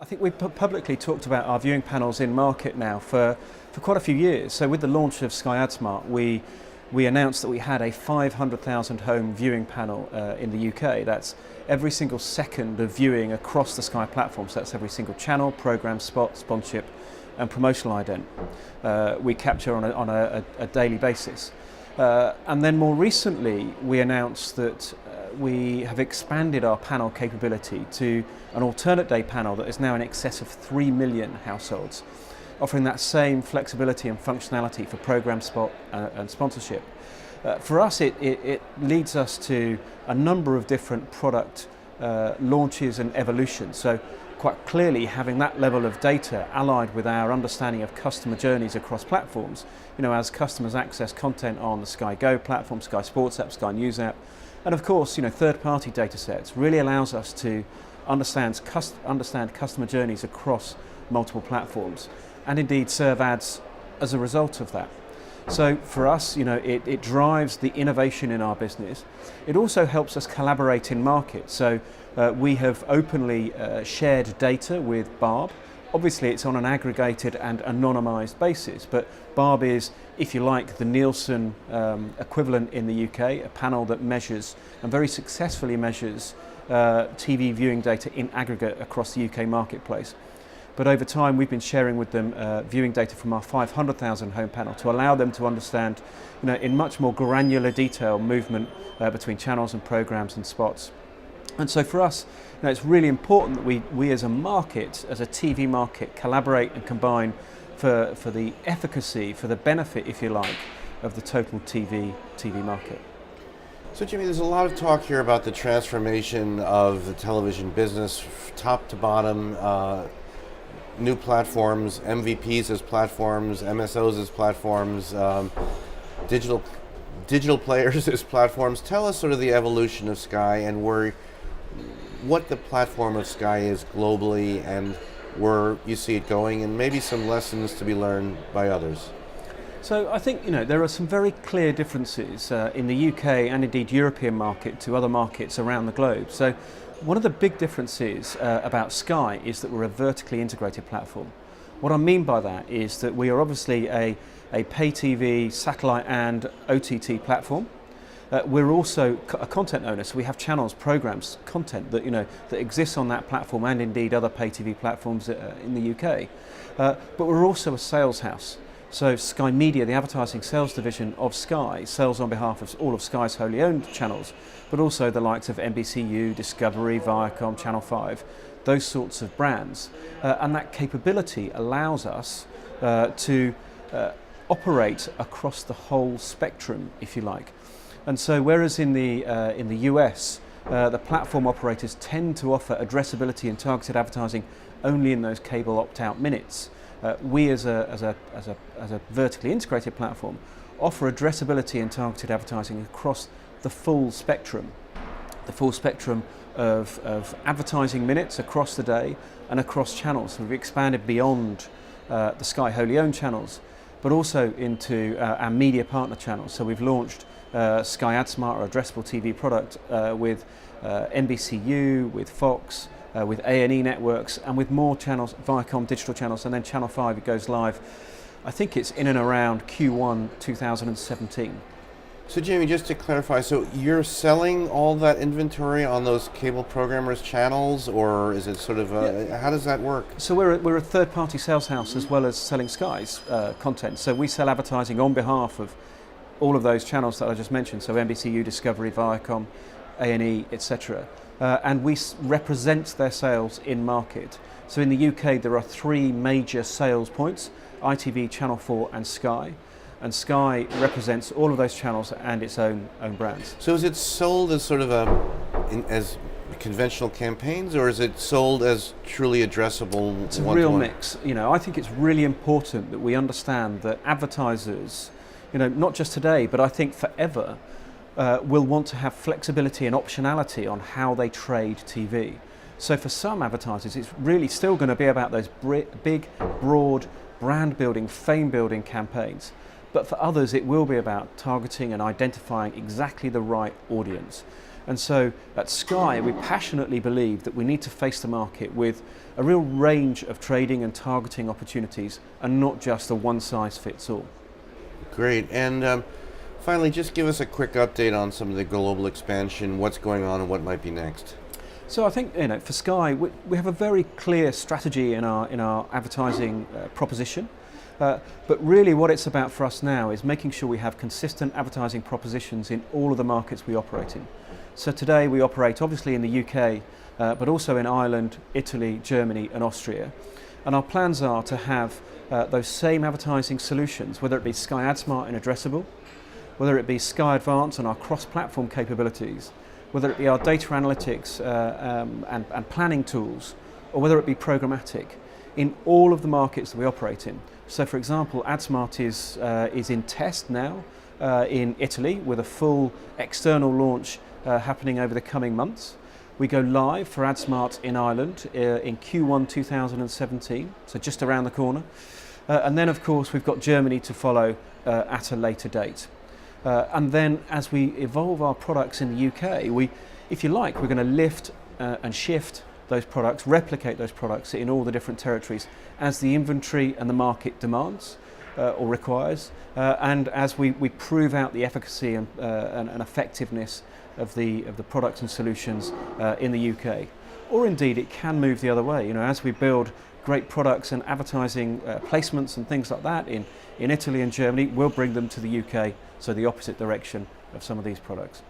I think we've publicly talked about our viewing panels in market now for quite a few years. So with the launch of Sky AdSmart, we announced that we had a 500,000 home viewing panel in the UK. That's every single second of viewing across the Sky platform. So that's every single channel, programme, spot, sponsorship and promotional ident we capture on a daily basis. And then more recently we announced that we have expanded our panel capability to an alternate day panel that is now in excess of 3 million households, offering that same flexibility and functionality for programme, spot and sponsorship. For us it leads us to a number of different product launches and evolutions. So quite clearly having that level of data allied with our understanding of customer journeys across platforms, as customers access content on the Sky Go platform, Sky Sports app, Sky News app, and of course, third-party data sets really allows us to understand customer journeys across multiple platforms and indeed serve ads as a result of that. So for us, it drives the innovation in our business. It also helps us collaborate in market. So we have openly shared data with Barb. Obviously it's on an aggregated and anonymized basis, but Barb is, if you like, the Nielsen equivalent in the UK, a panel that measures and very successfully measures TV viewing data in aggregate across the UK marketplace. But over time we've been sharing with them viewing data from our 500,000 home panel to allow them to understand in much more granular detail movement between channels and programmes and spots. And so for us, it's really important that we as a market, as a TV market, collaborate and combine for the efficacy, for the benefit, if you like, of the total TV market. So Jimmy, there's a lot of talk here about the transformation of the television business, top to bottom, new platforms, MVPs as platforms, MSOs as platforms, digital players as platforms. Tell us sort of the evolution of Sky and what the platform of Sky is globally and where you see it going, and maybe some lessons to be learned by others. So I think there are some very clear differences in the UK and indeed European market to other markets around the globe. So one of the big differences about Sky is that we're a vertically integrated platform. What I mean by that is that we are obviously a pay TV, satellite and OTT platform. We're also a content owner, so we have channels, programs, content that that exists on that platform and indeed other pay TV platforms in the UK. But we're also a sales house. So Sky Media, the advertising sales division of Sky, sells on behalf of all of Sky's wholly owned channels, but also the likes of NBCU, Discovery, Viacom, Channel 5, those sorts of brands. And that capability allows us to operate across the whole spectrum, if you like. And so whereas in the US, the platform operators tend to offer addressability and targeted advertising only in those cable opt-out minutes, we as a vertically integrated platform offer addressability and targeted advertising across the full spectrum of advertising minutes across the day and across channels. So we've expanded beyond the Sky wholly owned channels, but also into our media partner channels. So we've launched Sky AdSmart, or Addressable TV product, with NBCU, with Fox, with A&E networks, and with more channels, Viacom digital channels, and then Channel 5, it goes live. I think it's in and around Q1 2017. So Jamie, just to clarify, so you're selling all that inventory on those cable programmers' channels, or is it sort of how does that work? So we're a third-party sales house as well as selling Sky's content. So we sell advertising on behalf of all of those channels that I just mentioned, so NBCU, Discovery, Viacom, A&E, etc. And we represent their sales in market. So in the UK there are 3 major sales points: ITV, Channel 4 and Sky. And Sky represents all of those channels and its own brands. So is it sold as sort of as conventional campaigns, or is it sold as truly addressable? It's a real mix. I think it's really important that we understand that advertisers, not just today, but I think forever, will want to have flexibility and optionality on how they trade TV. So for some advertisers, it's really still going to be about those big, broad, brand building, fame building campaigns. But for others, it will be about targeting and identifying exactly the right audience. And so at Sky, we passionately believe that we need to face the market with a real range of trading and targeting opportunities and not just a one-size-fits-all. Great. And finally, just give us a quick update on some of the global expansion, what's going on and what might be next. So I think for Sky, we have a very clear strategy in our advertising proposition. But really what it's about for us now is making sure we have consistent advertising propositions in all of the markets we operate in. So today we operate obviously in the UK, but also in Ireland, Italy, Germany and Austria. And our plans are to have those same advertising solutions, whether it be Sky AdSmart and Addressable, whether it be Sky Advance and our cross-platform capabilities, whether it be our data analytics and planning tools, or whether it be programmatic, in all of the markets that we operate in. So for example, AdSmart is in test now in Italy with a full external launch happening over the coming months. We go live for AdSmart in Ireland in Q1 2017, so just around the corner. And then of course we've got Germany to follow at a later date. And then as we evolve our products in the UK, if you like, we're going to lift and shift those products, replicate those products in all the different territories as the inventory and the market demands or requires, and as we prove out the efficacy and effectiveness of the products and solutions in the UK. Or indeed it can move the other way, as we build great products and advertising placements and things like that in Italy and Germany, we'll bring them to the UK, so the opposite direction of some of these products.